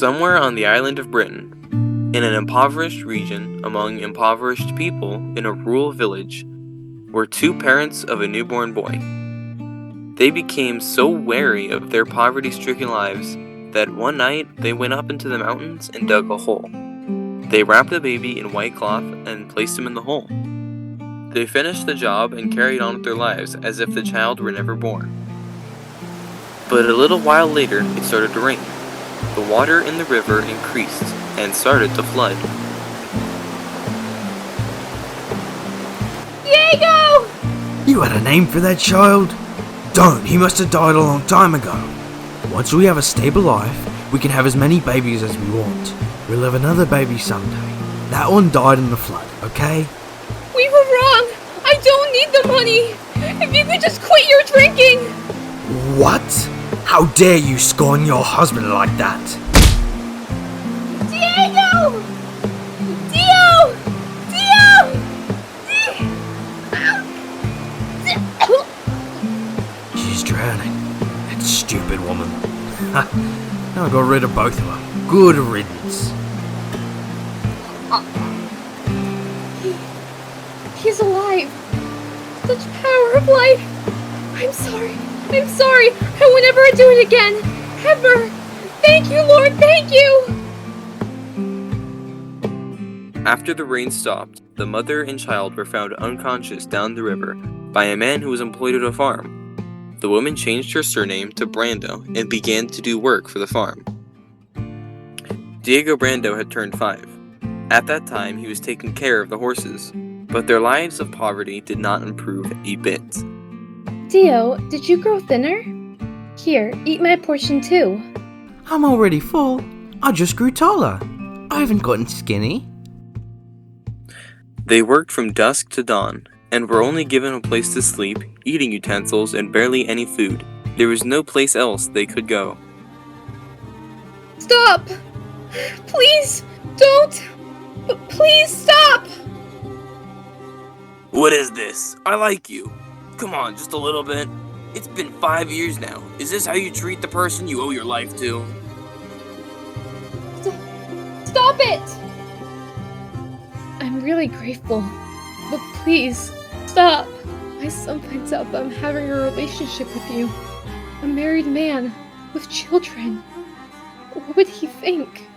Somewhere on the island of Britain, in an impoverished region among impoverished people in a rural village, were two parents of a newborn boy. They became so wary of their poverty-stricken lives that one night they went up into the mountains and dug a hole. They wrapped the baby in white cloth and placed him in the hole. They finished the job and carried on with their lives as if the child were never born. But a little while later, it started to rain. The water in the river increased and started to flood. Diego! You had a name for that child? Don't, he must have died a long time ago. Once we have a stable life, we can have as many babies as we want. We'll have another baby someday. That one died in the flood, okay? We were wrong! I don't need the money! If you could just quit your drinking! What? How dare you scorn your husband like that? Diego! She's drowning. That stupid woman. Now I got rid of both of them. Good riddance. He's alive! Such power of life! I'm sorry! I will never do it again! Ever! Thank you, Lord, thank you! After the rain stopped, the mother and child were found unconscious down the river by a man who was employed at a farm. The woman changed her surname to Brando and began to do work for the farm. Diego Brando had turned 5. At that time, he was taking care of the horses, but their lives of poverty did not improve a bit. Dio, did you grow thinner? Here, eat my portion too. I'm already full. I just grew taller. I haven't gotten skinny. They worked from dusk to dawn, and were only given a place to sleep, eating utensils, and barely any food. There was no place else they could go. Stop! Please, don't! Please stop! What is this? I like you. Come on, just a little bit. It's been 5 years now. Is this how you treat the person you owe your life to? Stop it! I'm really grateful, but please, stop. My son finds out that I'm having a relationship with you. A married man with children. What would he think?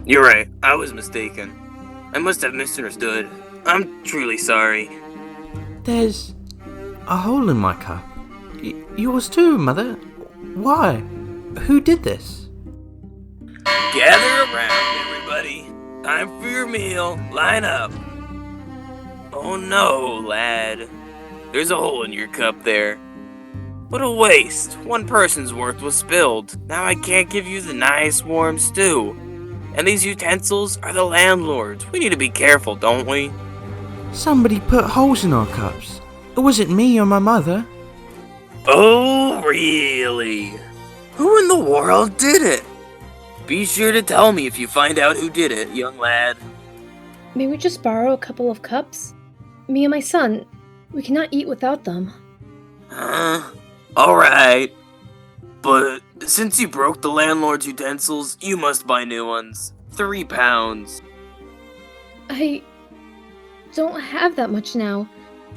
You're right. I was mistaken. I must have misunderstood. I'm truly sorry. There's a hole in my cup. Yours too, Mother. Why? Who did this? Gather around, everybody. Time for your meal. Line up. Oh no, lad. There's a hole in your cup there. What a waste. One person's worth was spilled. Now I can't give you the nice warm stew. And these utensils are the landlord's. We need to be careful, don't we? Somebody put holes in our cups. Was it me or my mother? Oh, really? Who in the world did it? Be sure to tell me if you find out who did it, young lad. May we just borrow a couple of cups? Me and my son, we cannot eat without them. Alright. But since you broke the landlord's utensils, you must buy new ones. 3 pounds. I don't have that much now.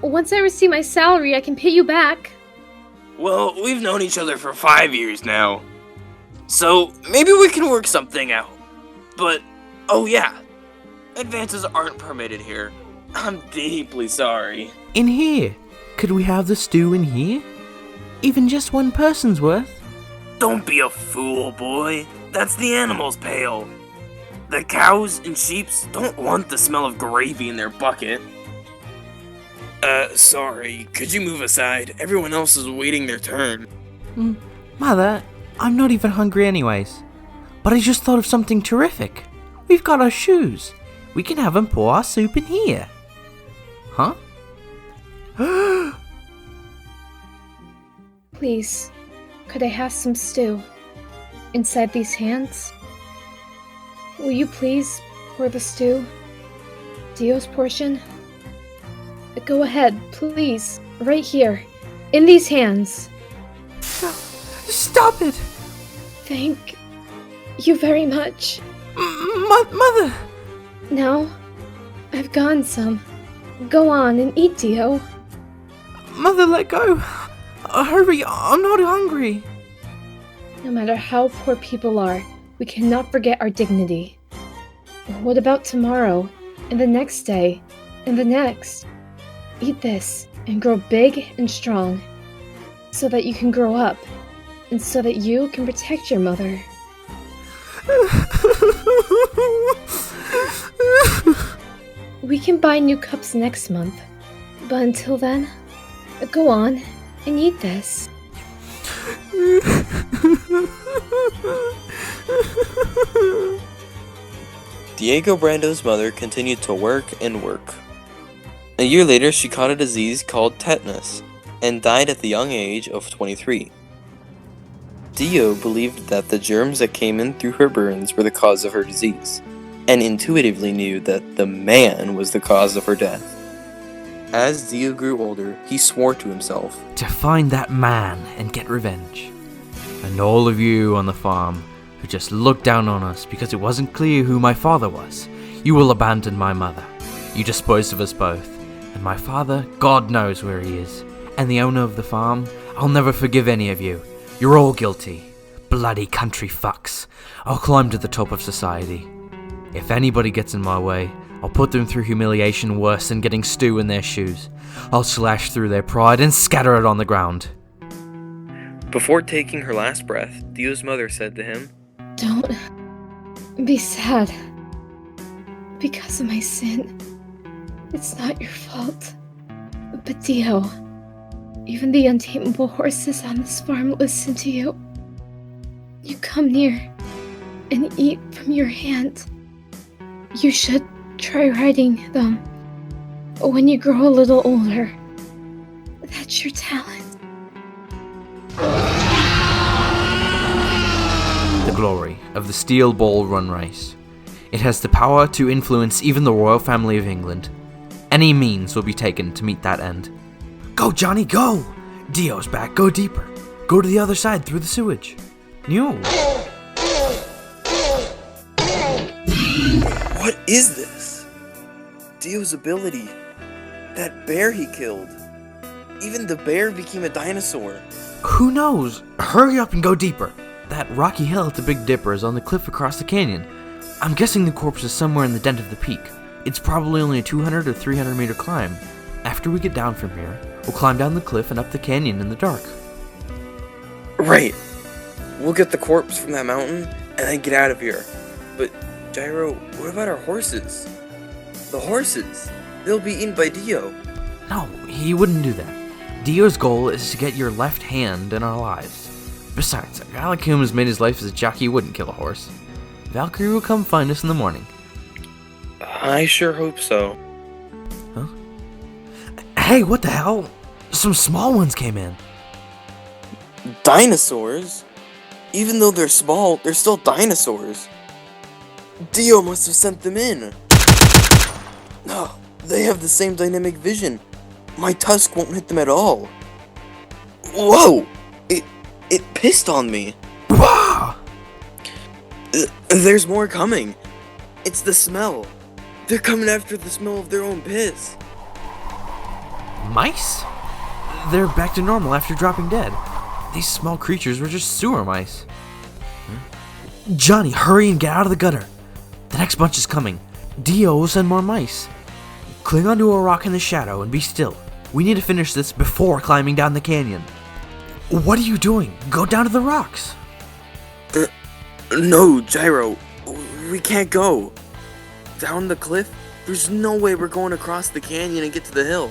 Once I receive my salary, I can pay you back. Well, we've known each other for 5 years now. So, maybe we can work something out. But, oh yeah, advances aren't permitted here. I'm deeply sorry. In here. Could we have the stew in here? Even just one person's worth? Don't be a fool, boy. That's the animal's pail. The cows and sheeps don't want the smell of gravy in their bucket. Sorry. Could you move aside? Everyone else is waiting their turn. Mother, I'm not even hungry anyways. But I just thought of something terrific. We've got our shoes. We can have them pour our soup in here. Huh? Please, could I have some stew inside these hands? Will you please pour the stew? Dio's portion? Go ahead, please. Right here. In these hands. Stop it! Thank you very much. Mother! Now, I've gone some. Go on and eat, Dio. Mother, let go! Hurry, I'm not hungry! No matter how poor people are, we cannot forget our dignity. What about tomorrow, and the next day, and the next? Eat this, and grow big and strong, so that you can grow up, and so that you can protect your mother. We can buy new cups next month, but until then, go on and eat this. Diego Brando's mother continued to work and work. A year later, she caught a disease called tetanus and died at the young age of 23. Dio believed that the germs that came in through her burns were the cause of her disease, and intuitively knew that the man was the cause of her death. As Dio grew older, he swore to himself to find that man and get revenge. And all of you on the farm who just looked down on us because it wasn't clear who my father was, you will abandon my mother. You disposed of us both. And my father, God knows where he is. And the owner of the farm, I'll never forgive any of you. You're all guilty. Bloody country fucks. I'll climb to the top of society. If anybody gets in my way, I'll put them through humiliation worse than getting stew in their shoes. I'll slash through their pride and scatter it on the ground. Before taking her last breath, Dio's mother said to him, Don't be sad. Because of my sin. It's not your fault. But Dio, even the untamable horses on this farm listen to you. You come near and eat from your hand. You should try riding them when you grow a little older. That's your talent. The glory of the Steel Ball Run Race. It has the power to influence even the royal family of England. Any means will be taken to meet that end. Go, Johnny, go! Dio's back, go deeper. Go to the other side through the sewage. No. What is this? Dio's ability. That bear he killed. Even the bear became a dinosaur. Who knows? Hurry up and go deeper. That rocky hill at the Big Dipper is on the cliff across the canyon. I'm guessing the corpse is somewhere in the dent of the peak. It's probably only a 200 or 300 meter climb. After we get down from here, we'll climb down the cliff and up the canyon in the dark. Right. We'll get the corpse from that mountain and then get out of here. But, Gyro, what about our horses? The horses! They'll be eaten by Dio. No, he wouldn't do that. Dio's goal is to get your left hand in our lives. Besides, a guy like him who's made his life as a jockey wouldn't kill a horse. Valkyrie will come find us in the morning. I sure hope so. Huh? Hey, what the hell? Some small ones came in. Dinosaurs? Even though they're small, they're still dinosaurs. Dio must have sent them in. No, they have the same dynamic vision. My tusk won't hit them at all. Whoa! It pissed on me. Wah! There's more coming. It's the smell. They're coming after the smell of their own piss. Mice? They're back to normal after dropping dead. These small creatures were just sewer mice. Johnny, hurry and get out of the gutter. The next bunch is coming. Dio will send more mice. Cling onto a rock in the shadow and be still. We need to finish this before climbing down the canyon. What are you doing? Go down to the rocks. No, Gyro. We can't go. Down the cliff? There's no way we're going across the canyon and get to the hill.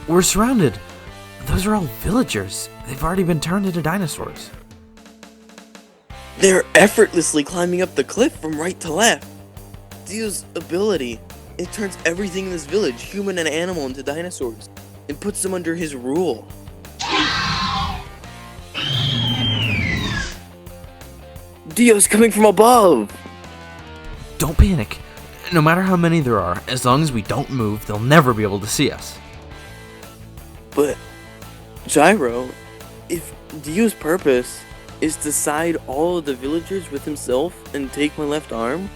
We're surrounded. Those are all villagers. They've already been turned into dinosaurs. They're effortlessly climbing up the cliff from right to left. Dio's ability, it turns everything in this village, human and animal, into dinosaurs, and puts them under his rule. Dio's coming from above! Don't panic. No matter how many there are, as long as we don't move, they'll never be able to see us. But, Gyro, if Dio's purpose is to side all of the villagers with himself and take my left arm,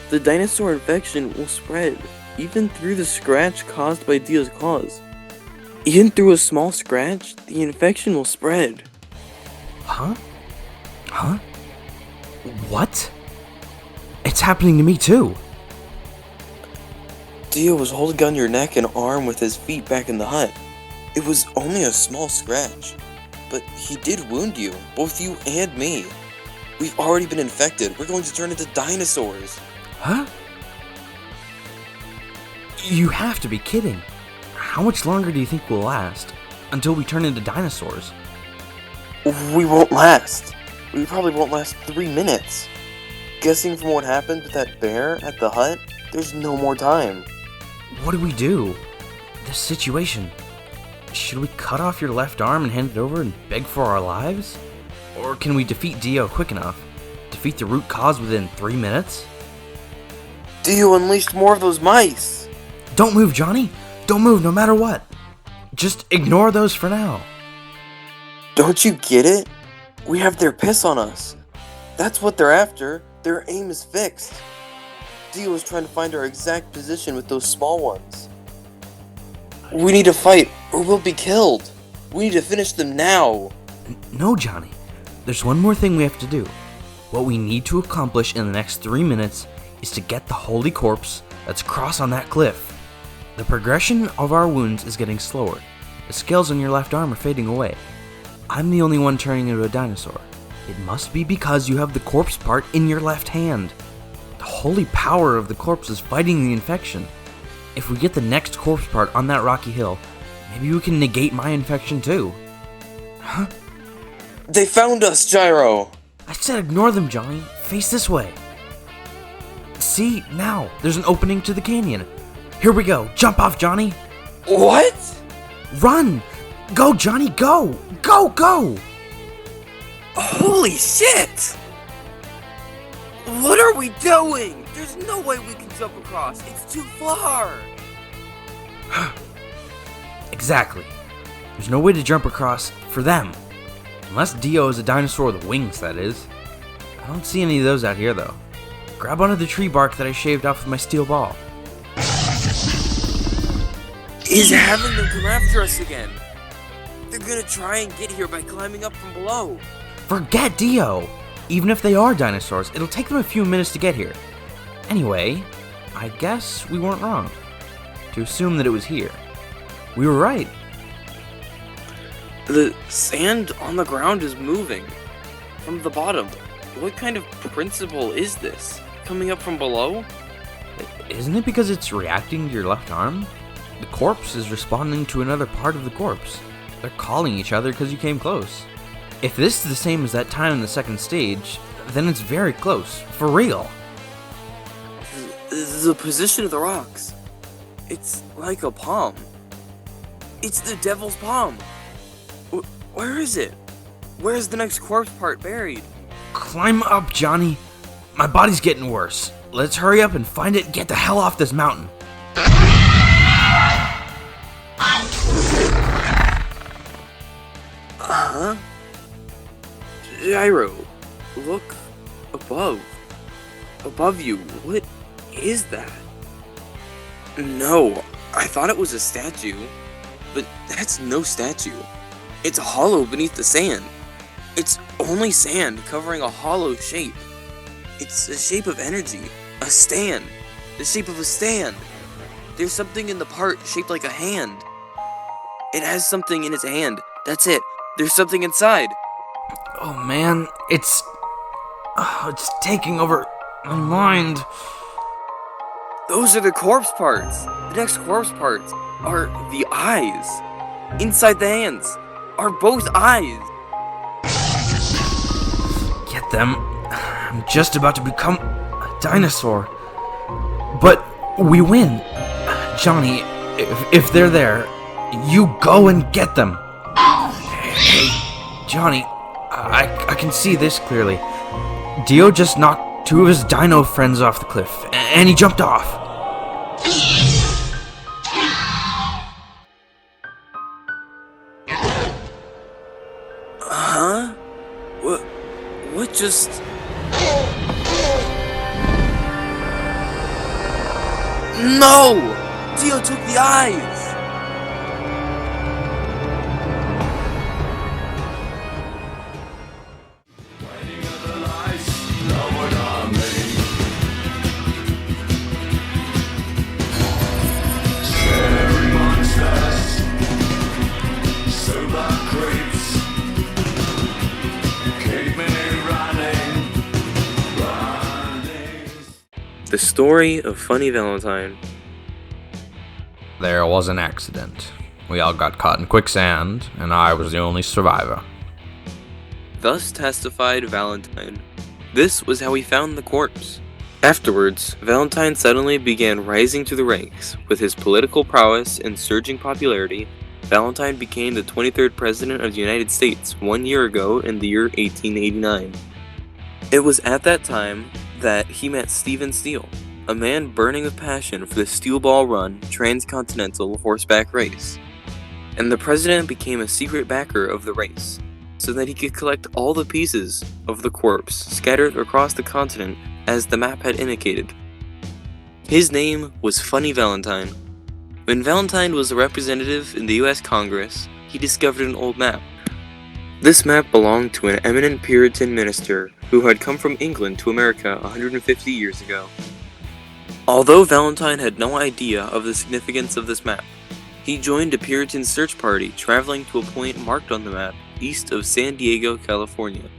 the dinosaur infection will spread, even through the scratch caused by Dio's claws. Even through a small scratch, the infection will spread. Huh? What? It's happening to me too. Dio was holding on your neck and arm with his feet back in the hut. It was only a small scratch, but he did wound you, both you and me. We've already been infected. We're going to turn into dinosaurs. Huh? You have to be kidding. How much longer do you think we'll last? Until we turn into dinosaurs? We won't last. We probably won't last 3 minutes. Guessing from what happened with that bear at the hut, there's no more time. What do we do? This situation. Should we cut off your left arm and hand it over and beg for our lives? Or can we defeat Dio quick enough? Defeat the root cause within 3 minutes? Dio unleashed more of those mice! Don't move, Johnny! Don't move no matter what! Just ignore those for now. Don't you get it? We have their piss on us. That's what they're after. Their aim is fixed. Dio is trying to find our exact position with those small ones. We need to fight, or we'll be killed. We need to finish them now. No, Johnny. There's one more thing we have to do. What we need to accomplish in the next 3 minutes is to get the holy corpse that's across on that cliff. The progression of our wounds is getting slower. The scales on your left arm are fading away. I'm the only one turning into a dinosaur. It must be because you have the corpse part in your left hand. The holy power of the corpse is fighting the infection. If we get the next corpse part on that rocky hill, maybe we can negate my infection too. Huh? They found us, Gyro! I said ignore them, Johnny. Face this way. See, now, there's an opening to the canyon. Here we go. Jump off, Johnny. What? Run! Go, Johnny, go! Go, go! Holy shit! What are we doing? There's no way we can jump across. It's too far. Exactly. There's no way to jump across for them. Unless Dio is a dinosaur with wings, that is. I don't see any of those out here, though. Grab onto the tree bark that I shaved off with my steel ball. He's having them come after us again. They're gonna try and get here by climbing up from below. Forget Dio! Even if they are dinosaurs, it'll take them a few minutes to get here. Anyway, I guess we weren't wrong to assume that it was here. We were right. The sand on the ground is moving from the bottom. What kind of principle is this? Coming up from below? Isn't it because it's reacting to your left arm? The corpse is responding to another part of the corpse. They're calling each other because you came close. If this is the same as that time in the second stage, then it's very close. For real. The position of the rocks. It's like a palm. It's the devil's palm. Where is it? Where's the next corpse part buried? Climb up, Johnny. My body's getting worse. Let's hurry up and find it and get the hell off this mountain. Huh? Gyro, look above. Above you. What is that? No, I thought it was a statue, but that's no statue. It's hollow beneath the sand. It's only sand covering a hollow shape. It's a shape of energy. A stand. The shape of a stand. There's something in the part shaped like a hand. It has something in its hand. That's it. There's something inside. Oh man, it's taking over my mind. Those are the corpse parts. The next corpse parts are the eyes. Inside the hands are both eyes. Get them. I'm just about to become a dinosaur. But we win. Johnny, if they're there, you go and get them. Hey, Johnny, I can see this clearly. Dio just knocked two of his dino friends off the cliff, and he jumped off. just... No! Dio took the eyes! The story of Funny Valentine. There was an accident. We all got caught in quicksand, and I was the only survivor. Thus testified Valentine. This was how he found the corpse. Afterwards, Valentine suddenly began rising to the ranks. With his political prowess and surging popularity, Valentine became the 23rd President of the United States 1 year ago in the year 1889. It was at that time that he met Stephen Steele, a man burning with passion for the Steel Ball Run transcontinental horseback race. And the president became a secret backer of the race, so that he could collect all the pieces of the corpse scattered across the continent as the map had indicated. His name was Funny Valentine. When Valentine was a representative in the US Congress, he discovered an old map. This map belonged to an eminent Puritan minister who had come from England to America 150 years ago. Although Valentine had no idea of the significance of this map, he joined a Puritan search party traveling to a point marked on the map east of San Diego, California.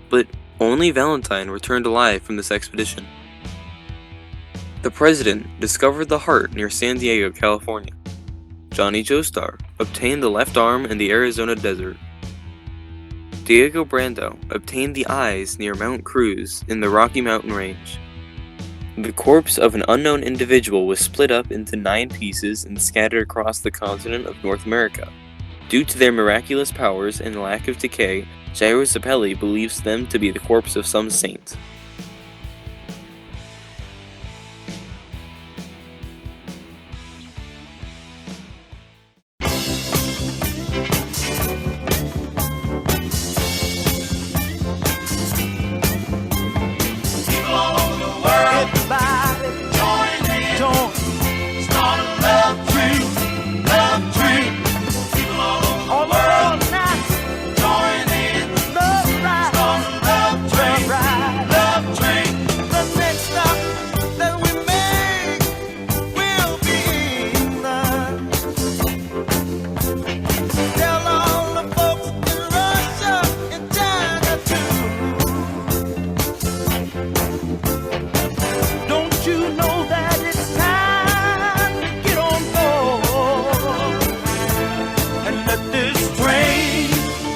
But only Valentine returned alive from this expedition. The president discovered the heart near San Diego, California. Johnny Joestar obtained the left arm in the Arizona desert. Diego Brando obtained the eyes near Mount Cruz in the Rocky Mountain Range. The corpse of an unknown individual was split up into 9 pieces and scattered across the continent of North America. Due to their miraculous powers and lack of decay, Jairo Zappelli believes them to be the corpse of some saint.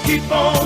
Keep on